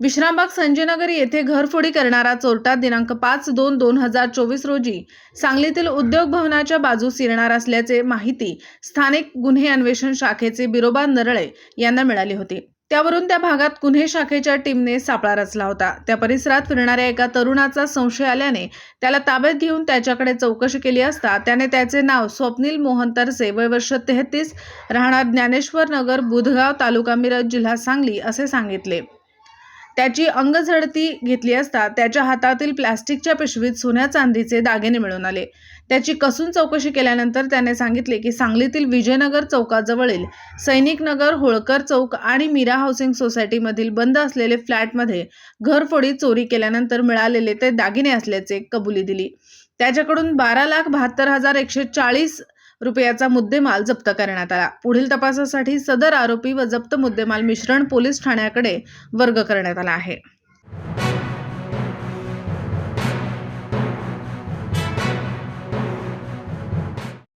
विश्रामबाग संजयनगर येथे घरफोडी करणारा चोरटा दिनांक 5/2/2024 रोजी सांगलीतील उद्योग भवनाच्या बाजूस येणार असल्याचे माहिती स्थानिक गुन्हे अन्वेषण शाखेचे बिरोबा नरळे यांना मिळाली होती। त्यावरून त्या भागात गुन्हे शाखेच्या टीमने सापळा रचला होता। त्या परिसरात फिरणाऱ्या एका तरुणाचा संशय आल्याने त्याला ताब्यात घेऊन त्याच्याकडे चौकशी केली असता त्याने त्याचे नाव स्वप्नील मोहन तरसे, वय वर्ष 33, राहणार ज्ञानेश्वर नगर, बुधगाव, तालुका मिरज, जिल्हा सांगली असे सांगितले। त्याची अंगझडती घेतली असता त्याच्या हातातील प्लास्टिकच्या पिशवीत सोन्या चांदीचे दागिने मिळून आले। त्याची कसून चौकशी केल्यानंतर त्याने सांगितले की सांगलीतील विजयनगर चौकाजवळील सैनिक नगर, होळकर चौक आणि मीरा हाऊसिंग सोसायटीमधील बंद असलेले फ्लॅटमध्ये घरफोडी चोरी केल्यानंतर मिळालेले ते दागिने असल्याचे कबुली दिली। त्याच्याकडून 12,72,140 रुपयाचा मुद्देमाल जप्त करण्यात आला। पुढील तपासासाठी सदर आरोपी व जप्त मुद्देमाल मिश्रण पोलीस ठाण्याकडे वर्ग करण्यात आला आहे।